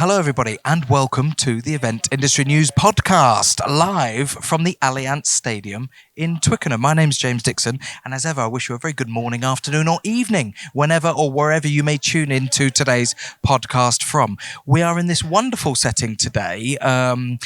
Hello, everybody, and welcome to the Event Industry News podcast, live from the Allianz Stadium in Twickenham. My name's James Dixon, and as ever, I wish you a very good morning, afternoon, or evening, whenever or wherever you may tune into today's podcast from. We are in this wonderful setting today, and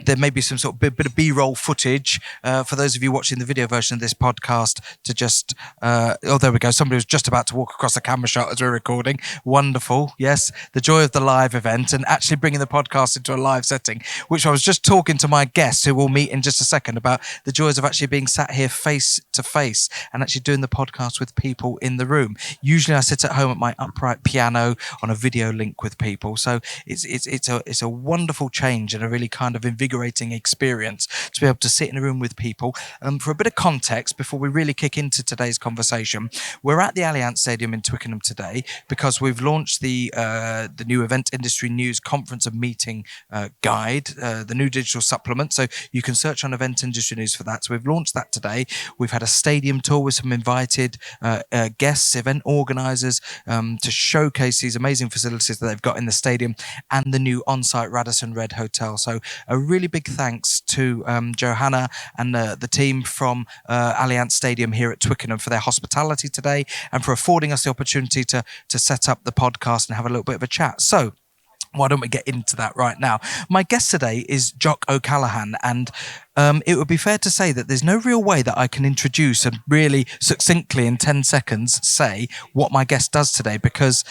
there may be some sort of bit of B-roll footage for those of you watching the video version of this podcast to just... oh, there we go. Somebody was just about to walk across a camera shot as we're recording. Wonderful. Yes, the joy of the live event and actually bringing the podcast into a live setting, which I was just talking to my guests who we'll meet in just a second about the joys of actually being sat here face to face and actually doing the podcast with people in the room. Usually I sit at home at my upright piano on a video link with people. So it's a wonderful change and a really kind of invigorating experience to be able to sit in a room with people. For a bit of context, before we really kick into today's conversation, we're at the Allianz Stadium in Twickenham today because we've launched the new Event Industry News Conference and Meeting Guide, the new digital supplement. So you can search on Event Industry News for that. So we've launched that today. We've had a stadium tour with some invited guests, event organisers, to showcase these amazing facilities that they've got in the stadium and the new on-site Radisson Red Hotel. So a really big thanks to Johanna and the team from Allianz Stadium here at Twickenham for their hospitality today and for affording us the opportunity to set up the podcast and have a little bit of a chat. So why don't we get into that right now? My guest today is Goc O'Callaghan, and it would be fair to say that there's no real way that I can introduce and really succinctly in 10 seconds say what my guest does today because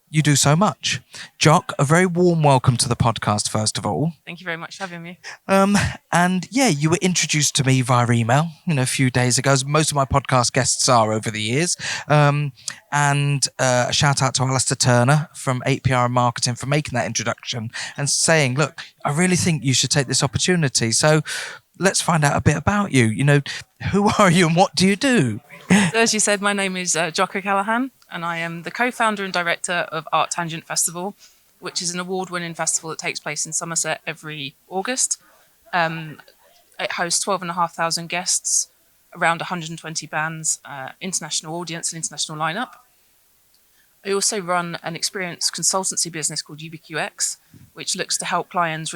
you do so much. Goc, a very warm welcome to the podcast, first of all. Thank you very much for having me. And yeah, you were introduced to me via email, a few days ago, as most of my podcast guests are over the years. And a shout out to Alistair Turner from 8PR and Marketing for making that introduction and saying, look, I really think you should take this opportunity. So let's find out a bit about you. Who are you and what do you do? So as you said, my name is Goc O'Callaghan, and I am the co-founder and director of ArcTanGent Festival, which is an award-winning festival that takes place in Somerset every August. It hosts 12,500 guests, around 120 bands, international audience and international lineup. I also run an experience consultancy business called UBQex, which looks to help clients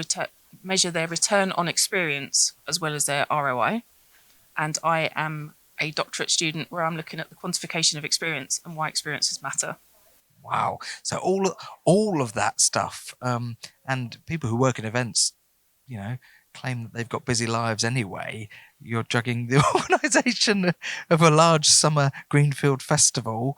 measure their return on experience as well as their ROI. And I am a doctorate student where I'm looking at the quantification of experience and why experiences matter. Wow. So all of that stuff. And people who work in events, claim that they've got busy lives anyway. You're juggling the organisation of a large summer greenfield festival,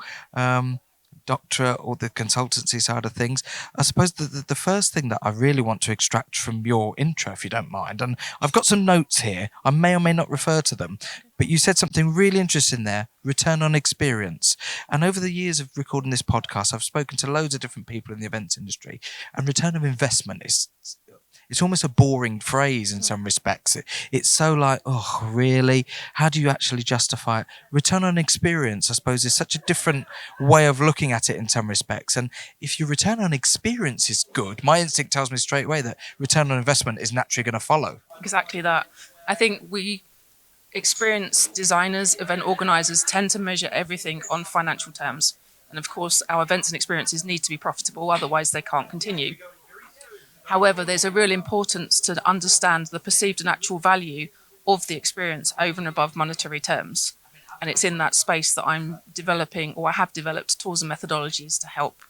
doctorate or the consultancy side of things. I suppose the first thing that I really want to extract from your intro, if you don't mind, and I've got some notes here, I may or may not refer to them, but you said something really interesting there, return on experience. And over the years of recording this podcast, I've spoken to loads of different people in the events industry, and return of investment it's almost a boring phrase in some respects. It's so like, oh, really? How do you actually justify it? Return on experience, I suppose, is such a different way of looking at it in some respects. And if your return on experience is good, my instinct tells me straight away that return on investment is naturally going to follow. Exactly that. I think we experienced designers, event organisers tend to measure everything on financial terms. And of course, our events and experiences need to be profitable, otherwise they can't continue. However, there's a real importance to understand the perceived and actual value of the experience over and above monetary terms. And it's in that space that I'm developing, or I have developed, tools and methodologies to help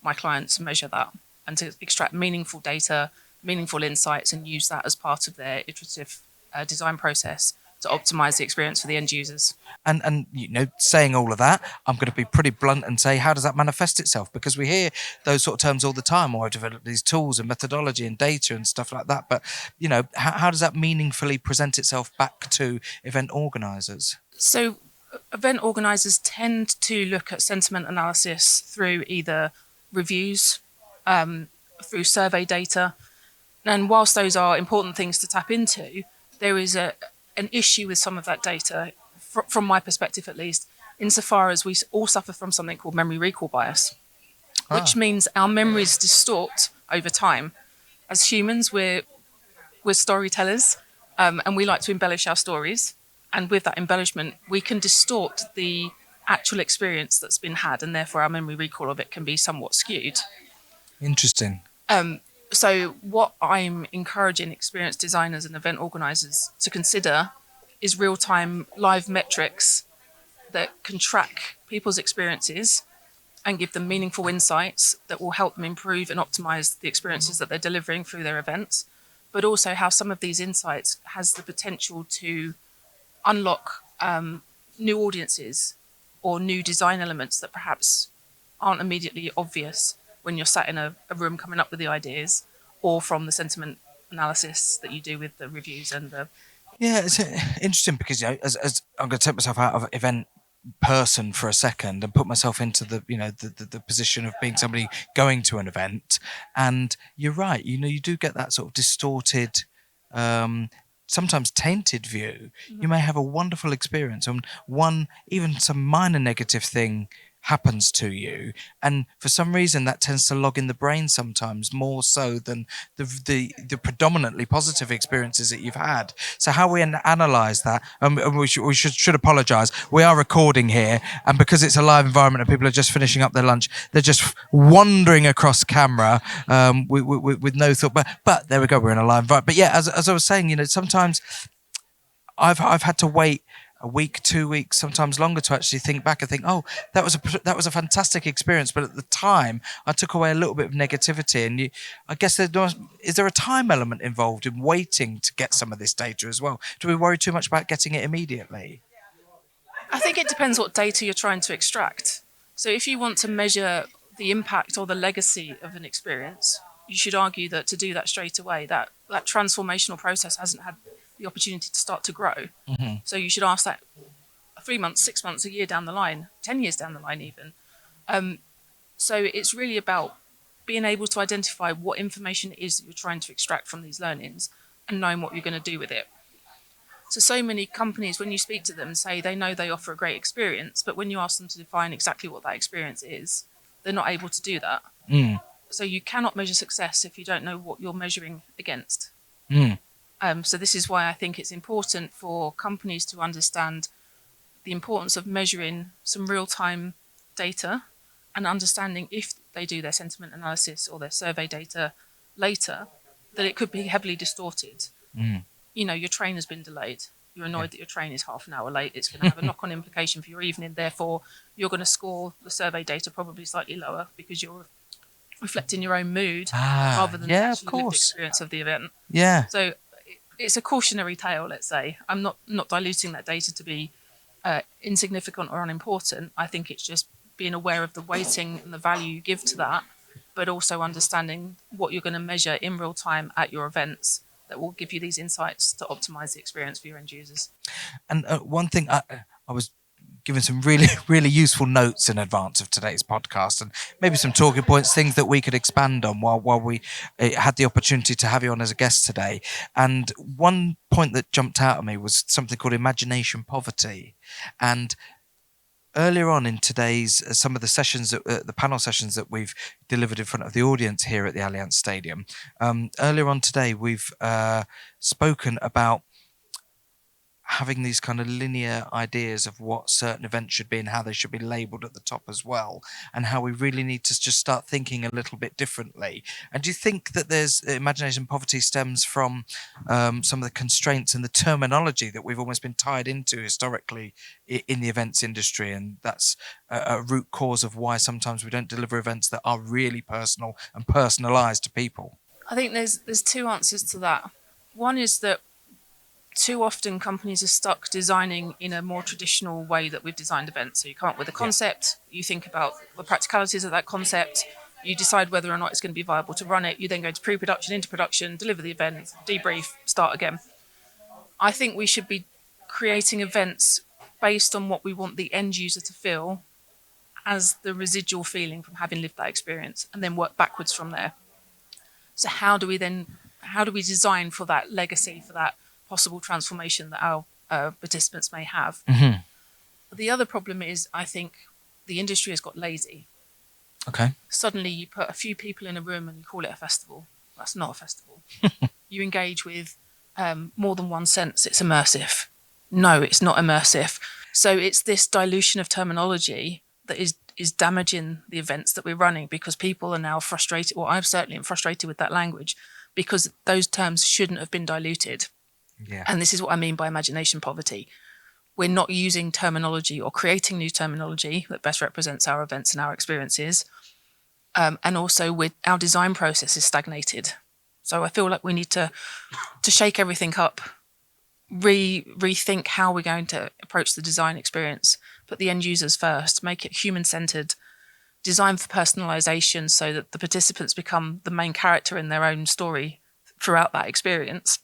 my clients measure that and to extract meaningful data, meaningful insights, and use that as part of their iterative design process to optimize the experience for the end users. And saying all of that, I'm going to be pretty blunt and say, how does that manifest itself? Because we hear those sort of terms all the time, or I've developed these tools and methodology and data and stuff like that. But, how does that meaningfully present itself back to event organisers? So event organisers tend to look at sentiment analysis through either reviews, through survey data. And whilst those are important things to tap into, there is an issue with some of that data, from my perspective at least, insofar as we all suffer from something called memory recall bias, which means our memories distort over time. As humans, we're storytellers, and we like to embellish our stories. And with that embellishment, we can distort the actual experience that's been had, and therefore our memory recall of it can be somewhat skewed. Interesting. So what I'm encouraging experienced designers and event organisers to consider is real-time live metrics that can track people's experiences and give them meaningful insights that will help them improve and optimize the experiences that they're delivering through their events, but also how some of these insights has the potential to unlock new audiences or new design elements that perhaps aren't immediately obvious when you're sat in a room coming up with the ideas, or from the sentiment analysis that you do with the reviews and the. Yeah, it's interesting because as I'm going to take myself out of event person for a second and put myself into the position of being somebody going to an event, and you're right. You do get that sort of distorted, sometimes tainted view. You may have a wonderful experience, and even some minor negative thing happens to you, and for some reason that tends to log in the brain sometimes more so than the predominantly positive experiences that you've had. So how we analyze that, and we should apologize. We are recording here, and because it's a live environment and people are just finishing up their lunch, they're just wandering across camera with no thought. But there we go, we're in a live environment. But yeah, as I was saying, sometimes I've had to wait a week, 2 weeks, sometimes longer to actually think back and think, oh, that was a fantastic experience. But at the time, I took away a little bit of negativity. And I guess is there a time element involved in waiting to get some of this data as well? Do we worry too much about getting it immediately? I think it depends what data you're trying to extract. So if you want to measure the impact or the legacy of an experience, you should argue that to do that straight away, that transformational process hasn't had the opportunity to start to grow. Mm-hmm. So you should ask that 3 months, 6 months, a year down the line, 10 years down the line even. So it's really about being able to identify what information it is that you're trying to extract from these learnings and knowing what you're going to do with it. So many companies, when you speak to them, say they know they offer a great experience, but when you ask them to define exactly what that experience is, they're not able to do that. Mm. So you cannot measure success if you don't know what you're measuring against. Mm. So this is why I think it's important for companies to understand the importance of measuring some real-time data and understanding if they do their sentiment analysis or their survey data later, that it could be heavily distorted. Mm. Your train has been delayed. You're annoyed that your train is half an hour late. It's going to have a knock-on implication for your evening. Therefore, you're going to score the survey data probably slightly lower because you're reflecting your own mood rather than the actual lived experience of the event. Yeah. So it's a cautionary tale, let's say. I'm not diluting that data to be insignificant or unimportant. I think it's just being aware of the weighting and the value you give to that, but also understanding what you're going to measure in real time at your events that will give you these insights to optimize the experience for your end users. And one thing, I was given some really, really useful notes in advance of today's podcast, and maybe some talking points, things that we could expand on while we had the opportunity to have you on as a guest today. And one point that jumped out at me was something called imagination poverty. And earlier on in today's, some of the sessions, the panel sessions that we've delivered in front of the audience here at the Allianz Stadium, earlier on today, we've spoken about having these kind of linear ideas of what certain events should be and how they should be labelled at the top as well, and how we really need to just start thinking a little bit differently. And do you think that there's imagination poverty stems from some of the constraints and the terminology that we've almost been tied into historically in the events industry, and that's a root cause of why sometimes we don't deliver events that are really personal and personalised to people? I think there's two answers to that. One is that too often companies are stuck designing in a more traditional way that we've designed events. So you come up with a concept, you think about the practicalities of that concept, you decide whether or not it's going to be viable to run it, you then go to pre-production, into production, deliver the event, debrief, start again. I think we should be creating events based on what we want the end user to feel as the residual feeling from having lived that experience, and then work backwards from there. So how do we design for that legacy, for that possible transformation that our participants may have? Mm-hmm. The other problem is, I think the industry has got lazy. Okay. Suddenly you put a few people in a room and you call it a festival. That's not a festival. You engage with more than one sense. It's immersive. No, it's not immersive. So it's this dilution of terminology that is is damaging the events that we're running, because people are now frustrated, or I certainly am frustrated with that language, because those terms shouldn't have been diluted. Yeah. And this is what I mean by imagination poverty. We're not using terminology or creating new terminology that best represents our events and our experiences. And also our design process is stagnated. So I feel like we need to shake everything up, rethink how we're going to approach the design experience, put the end users first, make it human-centered, design for personalisation so that the participants become the main character in their own story throughout that experience,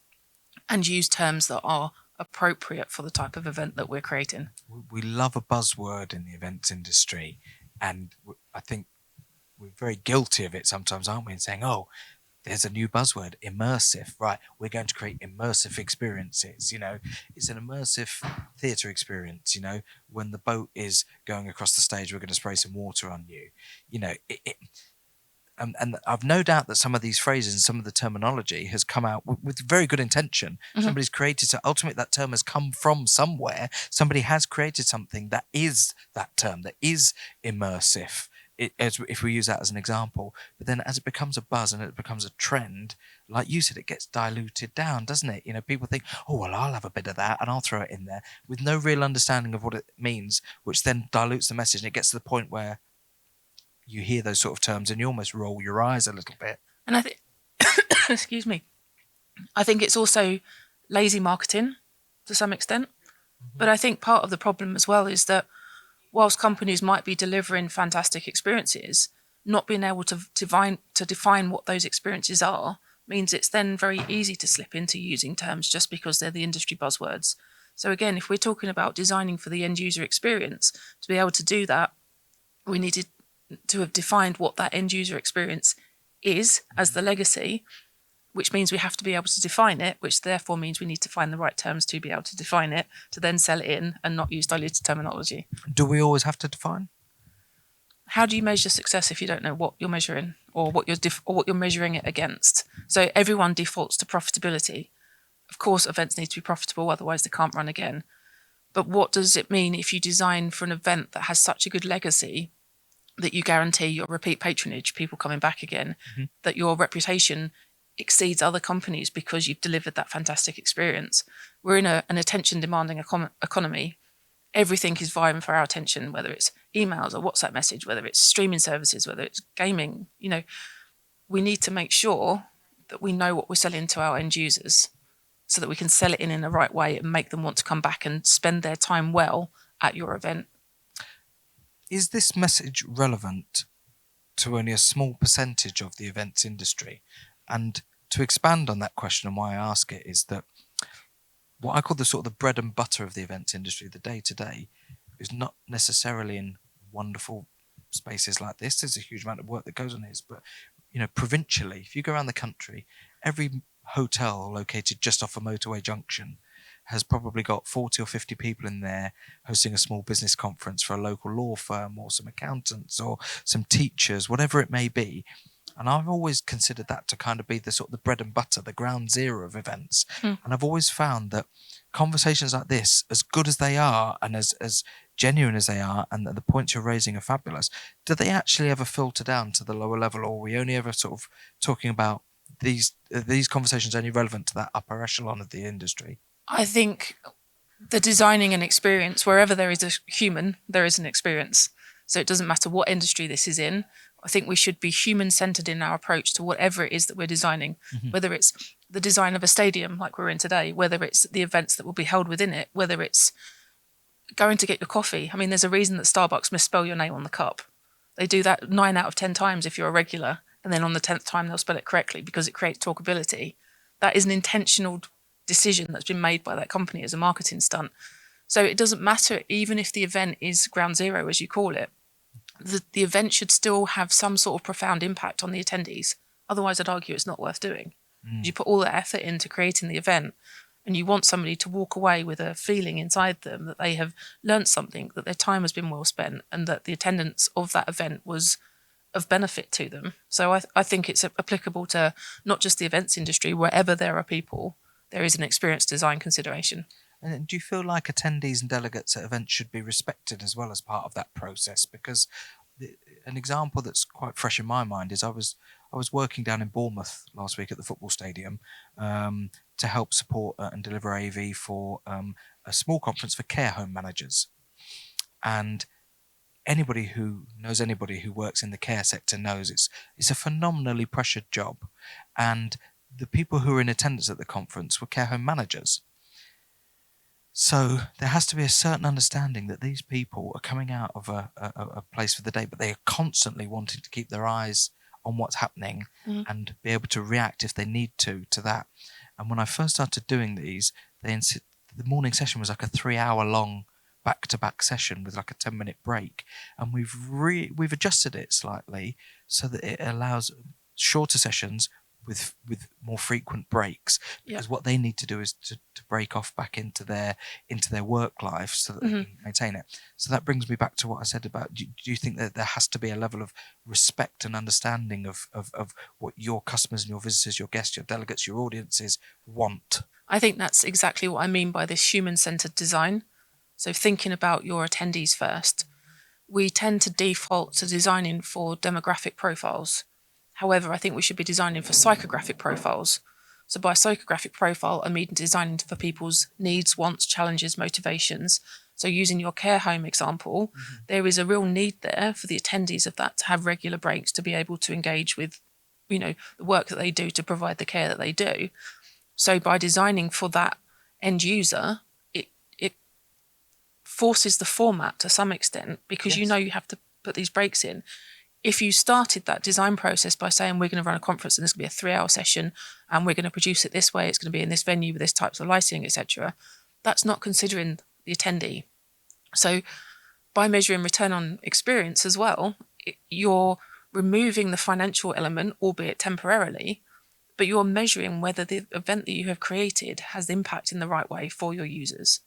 and use terms that are appropriate for the type of event that we're creating. We love a buzzword in the events industry, and I think we're very guilty of it sometimes, aren't we? In saying, oh, there's a new buzzword, immersive, right? We're going to create immersive experiences. It's an immersive theatre experience. When the boat is going across the stage, we're going to spray some water on you. And I've no doubt that some of these phrases and some of the terminology has come out with very good intention. Mm-hmm. Somebody's created, so ultimately that term has come from somewhere. Somebody has created something that is that term, that is immersive, if we use that as an example. But then as it becomes a buzz and it becomes a trend, like you said, it gets diluted down, doesn't it? People think, oh, well, I'll have a bit of that and I'll throw it in there, with no real understanding of what it means, which then dilutes the message. And it gets to the point where you hear those sort of terms and you almost roll your eyes a little bit. And I think, excuse me, I think it's also lazy marketing to some extent. Mm-hmm. But I think part of the problem as well is that whilst companies might be delivering fantastic experiences, not being able to define what those experiences are means it's then very easy to slip into using terms just because they're the industry buzzwords. So again, if we're talking about designing for the end user experience, to be able to do that, we needed to have defined what that end user experience is as the legacy, which means we have to be able to define it, which therefore means we need to find the right terms to be able to define it, to then sell it in and not use diluted terminology. Do we always have to define? How do you measure success if you don't know what you're measuring or what you're measuring it against? So everyone defaults to profitability. Of course, events need to be profitable, otherwise they can't run again. But what does it mean if you design for an event that has such a good legacy that you guarantee your repeat patronage, people coming back again, mm-hmm. that your reputation exceeds other companies because you've delivered that fantastic experience? We're in an attention-demanding economy. Everything is vying for our attention, whether it's emails or WhatsApp message, whether it's streaming services, whether it's gaming. We need to make sure that we know what we're selling to our end users so that we can sell it in the right way and make them want to come back and spend their time well at your event. Is this message relevant to only a small percentage of the events industry? And to expand on that question, and why I ask it, is that what I call the sort of the bread and butter of the events industry, the day-to-day, is not necessarily in wonderful spaces like this. There's a huge amount of work that goes on this, but provincially, if you go around the country, every hotel located just off a motorway junction has probably got 40 or 50 people in there hosting a small business conference for a local law firm or some accountants or some teachers, whatever it may be. And I've always considered that to kind of be the sort of the bread and butter, the ground zero of events. And I've always found that conversations like this, as good as they are and as genuine as they are, and the points you're raising are fabulous, do they actually ever filter down to the lower level, or are we only ever sort of talking about these conversations only relevant to that upper echelon of the industry? I think the designing an experience, wherever there is a human, there is an experience. So it doesn't matter what industry this is in. I think we should be human-centered in our approach to whatever it is that we're designing, mm-hmm. whether it's the design of a stadium like we're in today, whether it's the events that will be held within it, whether it's going to get your coffee. I mean, there's a reason that Starbucks misspell your name on the cup. They do that 9 out of 10 times if you're a regular, and then on the 10th time they'll spell it correctly because it creates talkability. That is an intentional decision that's been made by that company as a marketing stunt. So it doesn't matter, even if the event is ground zero, as you call it, the event should still have some sort of profound impact on the attendees. Otherwise, I'd argue it's not worth doing. You put all the effort into creating the event and you want somebody to walk away with a feeling inside them that they have learnt something, that their time has been well spent, and that the attendance of that event was of benefit to them. So I think it's applicable to not just the events industry. Wherever there are people, there is an experience design consideration. And do you feel like attendees and delegates at events should be respected as well as part of that process? Because an example that's quite fresh in my mind is I was working down in Bournemouth last week at the football stadium to help support and deliver AV for a small conference for care home managers. And anybody who knows anybody who works in the care sector knows it's a phenomenally pressured job. And the people who were in attendance at the conference were care home managers. So there has to be a certain understanding that these people are coming out of a place for the day, but they are constantly wanting to keep their eyes on what's happening and be able to react if they need to that. And when I first started doing these, the morning session was like a 3-hour long back-to-back session with like a 10-minute break, and we've adjusted it slightly so that it allows shorter sessions with more frequent breaks, because what they need to do is to break off back into their work life so that they can maintain it. So that brings me back to what I said about, do you think that there has to be a level of respect and understanding of what your customers and your visitors, your guests, your delegates, your audiences want? I think that's exactly what I mean by this human-centered design. So thinking about your attendees first, we tend to default to designing for demographic profiles. However, I think we should be designing for psychographic profiles. So by psychographic profile, I mean designing for people's needs, wants, challenges, motivations. So using your care home example, there is a real need there for the attendees of that to have regular breaks to be able to engage with, the work that they do to provide the care that they do. So by designing for that end user, it forces the format to some extent, because you have to put these breaks in. If you started that design process by saying we're going to run a conference and this will be a 3-hour session and we're going to produce it this way, it's going to be in this venue with this types of lighting, etc., that's not considering the attendee. So by measuring return on experience as well, you're removing the financial element, albeit temporarily, but you're measuring whether the event that you have created has impact in the right way for your users.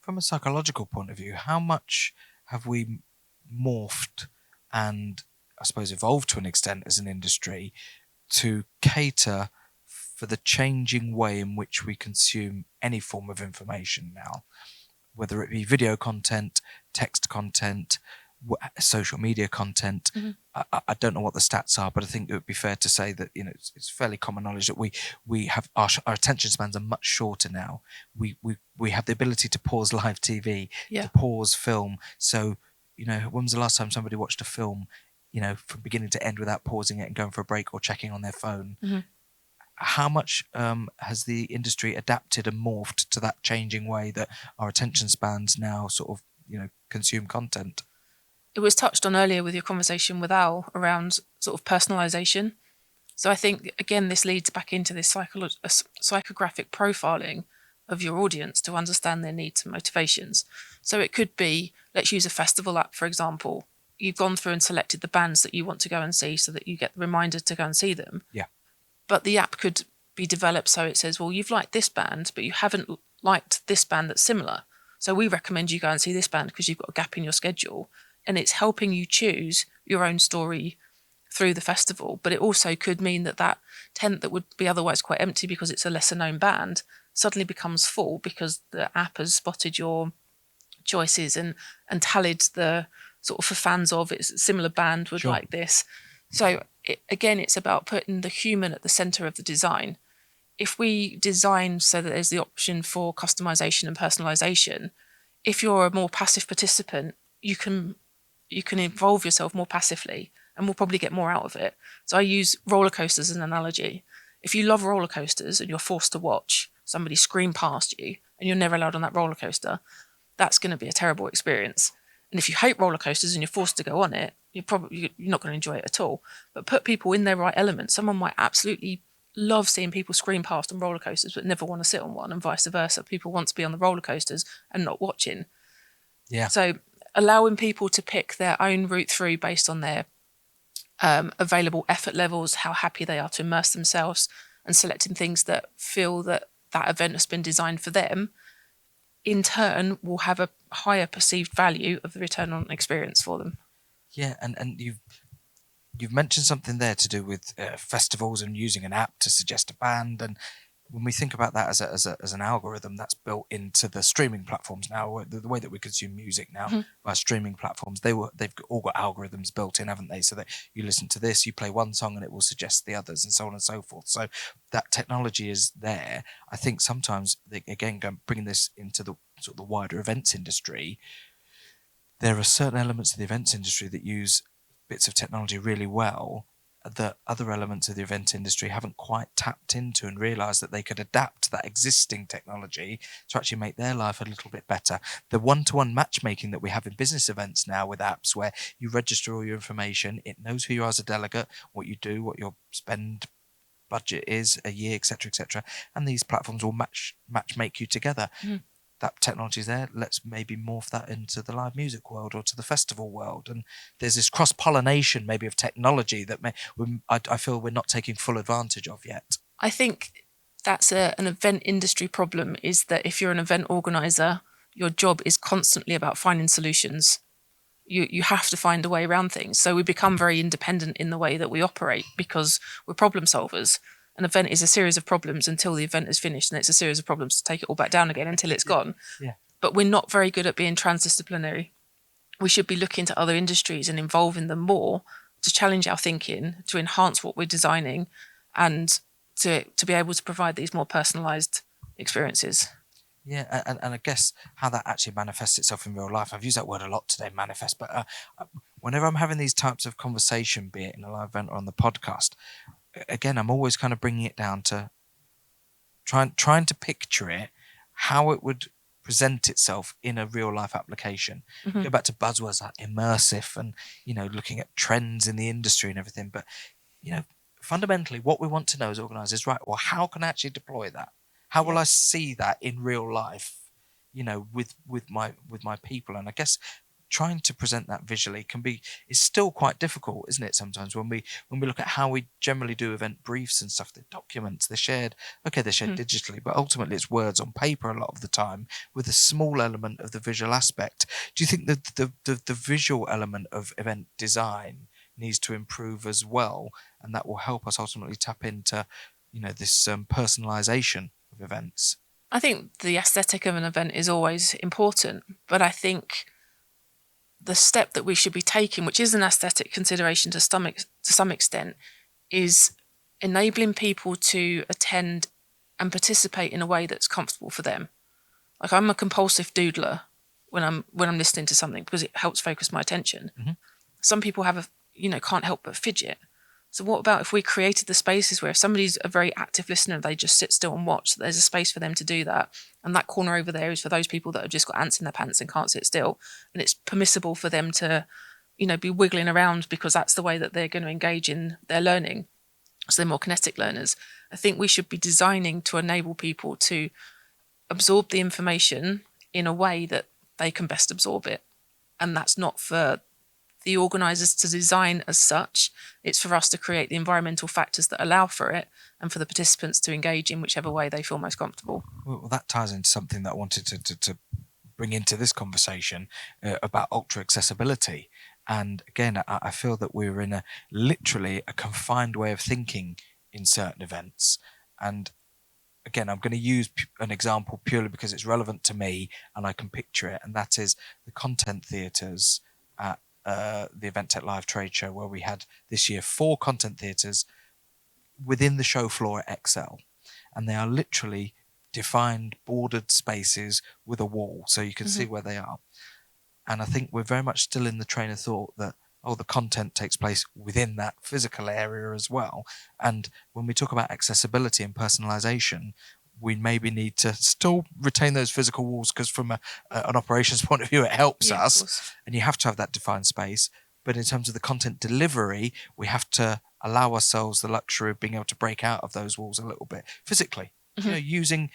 From a psychological point of view, how much have we morphed and I suppose evolved to an extent as an industry to cater for the changing way in which we consume any form of information now, whether it be video content, text content, social media content? I don't know what the stats are, but I think it would be fair to say that it's fairly common knowledge that we have our attention spans are much shorter now. We have the ability to pause live TV, to pause film. So when was the last time somebody watched a film from beginning to end without pausing it and going for a break or checking on their phone? How much has the industry adapted and morphed to that changing way that our attention spans now sort of consume content? It was touched on earlier with your conversation with Al around sort of personalisation. So I think, again, this leads back into this psychographic profiling of your audience to understand their needs and motivations. So it could be, let's use a festival app, for example. You've gone through and selected the bands that you want to go and see so that you get the reminder to go and see them. Yeah. But the app could be developed so it says, well, you've liked this band, but you haven't liked this band that's similar. So we recommend you go and see this band because you've got a gap in your schedule. And it's helping you choose your own story through the festival. But it also could mean that tent that would be otherwise quite empty because it's a lesser known band suddenly becomes full because the app has spotted your choices and tallied the sort of, for fans of it's a similar band would like this. So it's about putting the human at the center of the design. If we design so that there's the option for customization and personalization, if you're a more passive participant, you can involve yourself more passively and we'll probably get more out of it. So I use roller coasters as an analogy. If you love roller coasters and you're forced to watch somebody scream past you and you're never allowed on that roller coaster, that's going to be a terrible experience. And if you hate roller coasters and you're forced to go on it, you're not going to enjoy it at all. But put people in their right element. Someone might absolutely love seeing people scream past on roller coasters but never want to sit on one, and vice versa. People want to be on the roller coasters and not watching. Yeah. So allowing people to pick their own route through based on their available effort levels, how happy they are to immerse themselves, and selecting things that feel that event has been designed for them, in turn will have a higher perceived value of the return on experience for them. Yeah, and you've mentioned something there to do with festivals and using an app to suggest a band, and when we think about that as an algorithm that's built into the streaming platforms now, the way that we consume music now by streaming platforms, they've all got algorithms built in, haven't they? So that you listen to this, you play one song, and it will suggest the others, and so on and so forth. So that technology is there. I think sometimes, again, bringing this into the sort of the wider events industry, there are certain elements of the events industry that use bits of technology really well, that other elements of the event industry haven't quite tapped into and realised that they could adapt that existing technology to actually make their life a little bit better. The one-to-one matchmaking that we have in business events now with apps, where you register all your information, it knows who you are as a delegate, what you do, what your spend budget is a year, etc., and these platforms will match make you together. That technology is there. Let's maybe morph that into the live music world or to the festival world. And there's this cross-pollination maybe of technology that I feel we're not taking full advantage of yet. I think that's an event industry problem, is that if you're an event organizer, your job is constantly about finding solutions. You have to find a way around things. So we become very independent in the way that we operate because we're problem solvers. An event is a series of problems until the event is finished, and it's a series of problems to take it all back down again until it's gone. Yeah. But we're not very good at being transdisciplinary. We should be looking to other industries and involving them more to challenge our thinking, to enhance what we're designing, and to be able to provide these more personalised experiences. Yeah, and I guess how that actually manifests itself in real life. I've used that word a lot today, manifest, but whenever I'm having these types of conversation, be it in a live event or on the podcast, again, I'm always kind of bringing it down to trying to picture it, how it would present itself in a real life application. Go back to buzzwords like immersive and, looking at trends in the industry and everything. But, fundamentally what we want to know as organisers, right, well, how can I actually deploy that? How will I see that in real life, with my people? And I guess trying to present that visually is still quite difficult, isn't it? Sometimes when we look at how we generally do event briefs and stuff, the documents, they're shared digitally, but ultimately it's words on paper a lot of the time with a small element of the visual aspect. Do you think that the visual element of event design needs to improve as well, and that will help us ultimately tap into this personalization of events? I think the aesthetic of an event is always important, but I think the step that we should be taking, which is an aesthetic consideration to some extent, is enabling people to attend and participate in a way that's comfortable for them. Like, I'm a compulsive doodler when I'm listening to something because it helps focus my attention. Some people can't help but fidget. So what about if we created the spaces where if somebody's a very active listener, they just sit still and watch, so there's a space for them to do that. And that corner over there is for those people that have just got ants in their pants and can't sit still. And it's permissible for them to, be wiggling around because that's the way that they're going to engage in their learning. So they're more kinetic learners. I think we should be designing to enable people to absorb the information in a way that they can best absorb it. And that's not for the organisers to design as such. It's for us to create the environmental factors that allow for it, and for the participants to engage in whichever way they feel most comfortable. Well, that ties into something that I wanted to bring into this conversation about ultra accessibility. And again, I feel that we're in literally a confined way of thinking in certain events. And again, I'm going to use an example purely because it's relevant to me and I can picture it. And that is the content theatres at the Event Tech Live trade show, where we had this year 4 content theatres within the show floor at Excel. And they are literally defined bordered spaces with a wall, so you can see where they are. And I think we're very much still in the train of thought that, the content takes place within that physical area as well. And when we talk about accessibility and personalisation, we maybe need to still retain those physical walls, because from an operations point of view, it helps us. And you have to have that defined space. But in terms of the content delivery, we have to allow ourselves the luxury of being able to break out of those walls a little bit physically. Using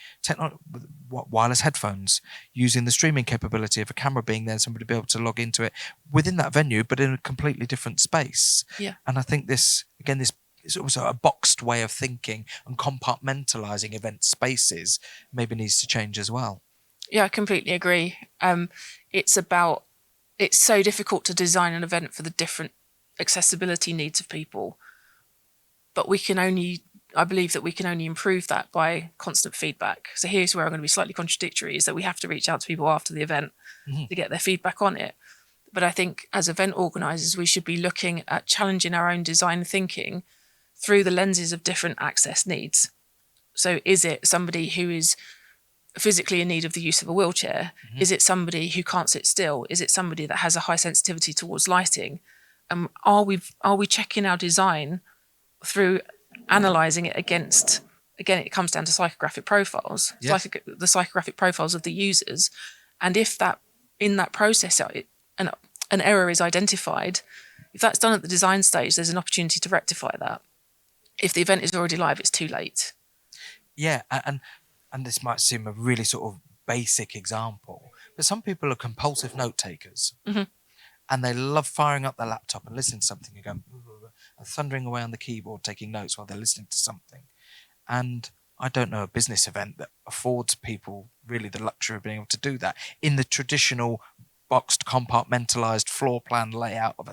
wireless headphones, using the streaming capability of a camera being there and somebody be able to log into it within that venue, but in a completely different space. Yeah. And I think this is also a boxed way of thinking, and compartmentalizing event spaces maybe needs to change as well. Yeah, I completely agree. It's so difficult to design an event for the different accessibility needs of people, but we can only I believe that we can only improve that by constant feedback. So here's where I'm going to be slightly contradictory, is that we have to reach out to people after the event to get their feedback on it. But I think as event organisers, we should be looking at challenging our own design thinking through the lenses of different access needs. So is it somebody who is physically in need of the use of a wheelchair? Is it somebody who can't sit still? Is it somebody that has a high sensitivity towards lighting? Are we checking our design through analysing it against, again, it comes down to psychographic profiles, Yes. the psychographic profiles of the users. And if that, in that process, an error is identified, if that's done at the design stage, there's an opportunity to rectify that. If the event is already live, it's too late. Yeah, and this might seem a really sort of basic example, but some people are compulsive note takers, and they love firing up their laptop and listening to something and going and thundering away on the keyboard, taking notes while they're listening to something. And I don't know a business event that affords people really the luxury of being able to do that in the traditional boxed, compartmentalized floor plan layout of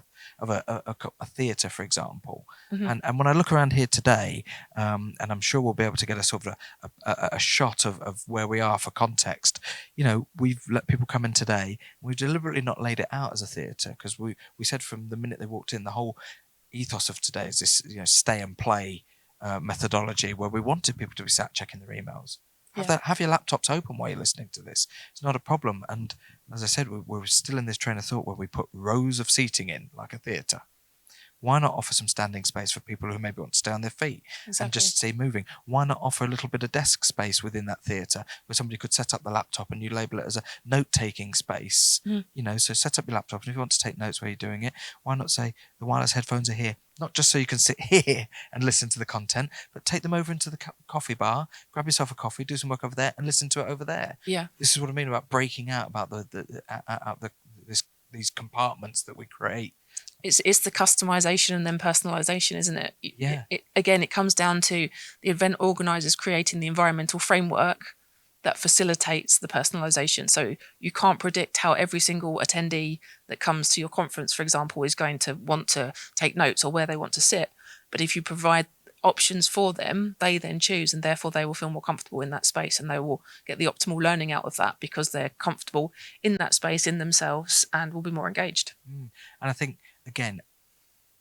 a theatre, for example. And when I look around here today, and I'm sure we'll be able to get a sort of a shot of where we are for context. You know, we've let people come in today. We've deliberately not laid it out as a theatre, because we said from the minute they walked in, the whole ethos of today is this, you know, stay and play methodology, where we wanted people to be sat checking their emails. Have your laptops open while you're listening to this. It's not a problem. And as I said, we're still in this train of thought where we put rows of seating in like a theatre. Why not offer some standing space for people who maybe want to stay on their feet and just see moving? Why not offer a little bit of desk space within that theatre where somebody could set up the laptop and you label it as a note-taking space? You know, so set up your laptop, and if you want to take notes while you're doing it, why not say the wireless headphones are here? Not just so you can sit here and listen to the content, but take them over into the coffee bar, grab yourself a coffee, do some work over there, and listen to it over there. Yeah, This is what I mean about breaking out about these compartments that we create. it's the customization and then personalization, isn't it? Yeah. Again, it comes down to the event organizers creating the environmental framework that facilitates the personalization. So you can't predict how every single attendee that comes to your conference, for example, is going to want to take notes or where they want to sit. But if you provide options for them, they then choose, and therefore they will feel more comfortable in that space, and they will get the optimal learning out of that because they're comfortable in that space, in themselves, and will be more engaged. And I think, again,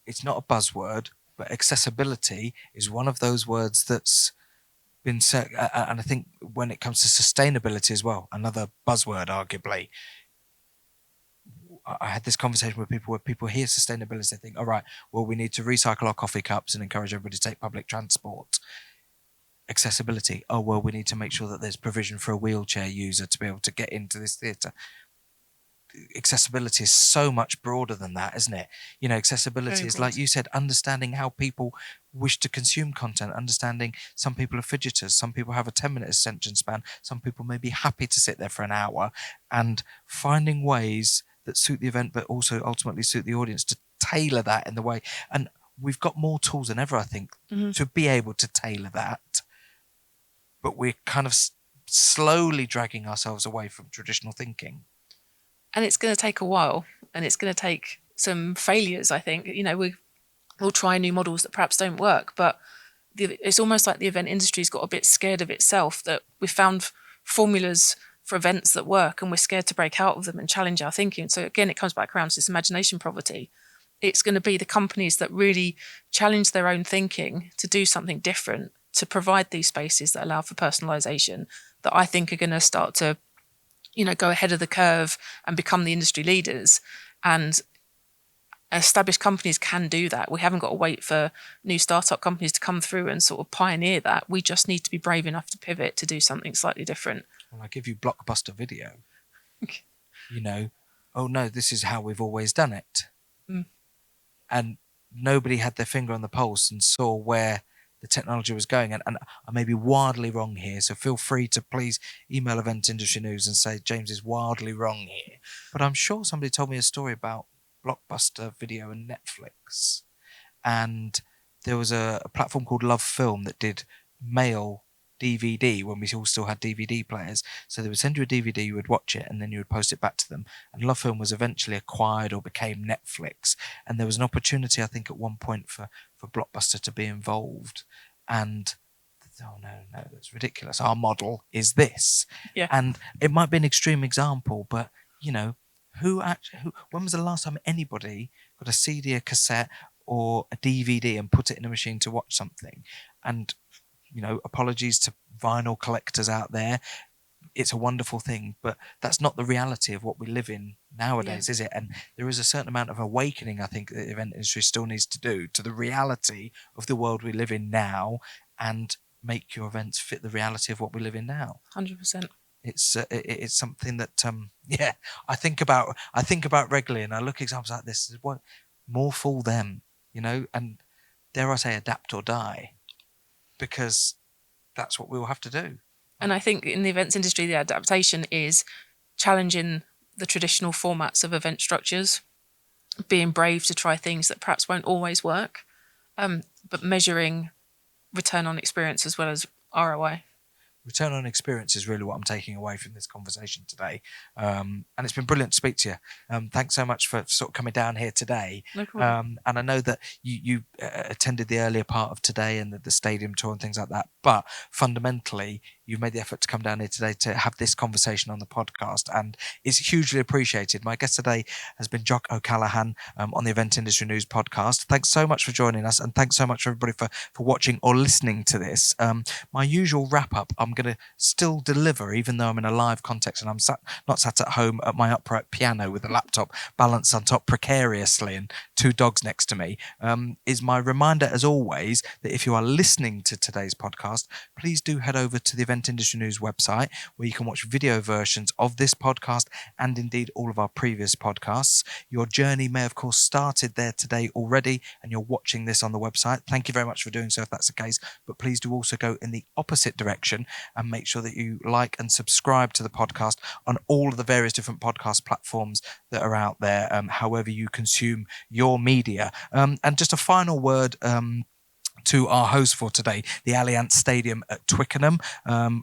it's not a buzzword, but accessibility is one of those words that's been said. And I think when it comes to sustainability as well, another buzzword, arguably. I had this conversation with people where people hear sustainability, they think, all right, well, we need to recycle our coffee cups and encourage everybody to take public transport. Accessibility, oh, well, we need to make sure that there's provision for a wheelchair user to be able to get into this theatre. Accessibility is so much broader than that, isn't it? You know, accessibility is, like you said, understanding how people wish to consume content, understanding some people are fidgeters, some people have a 10-minute attention span, some people may be happy to sit there for an hour, and finding ways that suit the event but also ultimately suit the audience to tailor that in the way. And we've got more tools than ever, I think, to be able to tailor that, but we're kind of slowly dragging ourselves away from traditional thinking. And it's going to take a while, and it's going to take some failures, I think. You know, we'll try new models that perhaps don't work, but it's almost like the event industry's got a bit scared of itself, that we've found formulas for events that work and we're scared to break out of them and challenge our thinking. So again, it comes back around to this imagination poverty. It's going to be the companies that really challenge their own thinking to do something different, to provide these spaces that allow for personalization, that I think are going to start to, you know, go ahead of the curve and become the industry leaders. And established companies can do that. We haven't got to wait for new startup companies to come through and sort of pioneer that. We just need to be brave enough to pivot to do something slightly different. Well, I give you Blockbuster Video. You know, oh no, this is how we've always done it. And nobody had their finger on the pulse and saw where the technology was going. And I may be wildly wrong here, so feel free to please email Event Industry News and say James is wildly wrong here. But I'm sure somebody told me a story about Blockbuster Video and Netflix. And there was a platform called Love Film that did mail DVD when we all still had DVD players. So they would send you a DVD, you would watch it, and then you would post it back to them. And Love Film was eventually acquired or became Netflix. And there was an opportunity, I think, at one point for Blockbuster to be involved. and oh no, that's ridiculous. Our model is this. Yeah. And it might be an extreme example, but who when was the last time anybody got a CD, a cassette, or a DVD and put it in a machine to watch something? And apologies to vinyl collectors out there. It's a wonderful thing, but that's not the reality of what we live in nowadays, is it? And there is a certain amount of awakening, I think, that the event industry still needs to do to the reality of the world we live in now, and make your events fit the reality of what we live in now. 100%. It's something that I think about regularly, and I look at examples like this. What more fool them, and dare I say, adapt or die, because that's what we will have to do. And I think in the events industry, the adaptation is challenging the traditional formats of event structures, being brave to try things that perhaps won't always work, but measuring return on experience as well as ROI. Return on experience is really what I'm taking away from this conversation today. And it's been brilliant to speak to you. Thanks so much for sort of coming down here today. No problem. And I know that you attended the earlier part of today and the stadium tour and things like that. But fundamentally, you've made the effort to come down here today to have this conversation on the podcast, and it's hugely appreciated. My guest today has been Goc O'Callaghan on the Event Industry News podcast. Thanks so much for joining us, and thanks so much for everybody for watching or listening to this. My usual wrap-up, I'm going to still deliver, even though I'm in a live context and I'm not sat at home at my upright piano with a laptop balanced on top precariously and two dogs next to me, is my reminder, as always, that if you are listening to today's podcast, please do head over to the Event Industry News website, where you can watch video versions of this podcast and indeed all of our previous podcasts. Your journey may, of course, started there today already, and you're watching this on the website. Thank you very much for doing so if that's the case, but please do also go in the opposite direction and make sure that you like and subscribe to the podcast on all of the various different podcast platforms that are out there, however you consume your media. And just a final word to our host for today, the Allianz Stadium at Twickenham,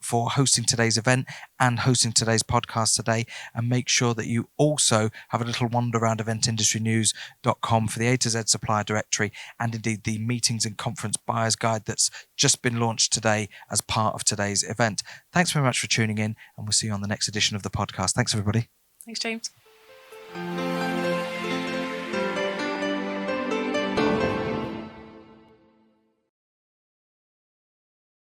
for hosting today's event and hosting today's podcast today. And make sure that you also have a little wander around eventindustrynews.com for the A to Z supplier directory, and indeed the meetings and conference buyer's guide that's just been launched today as part of today's event. Thanks very much for tuning in, and we'll see you on the next edition of the podcast. Thanks, everybody. Thanks, James.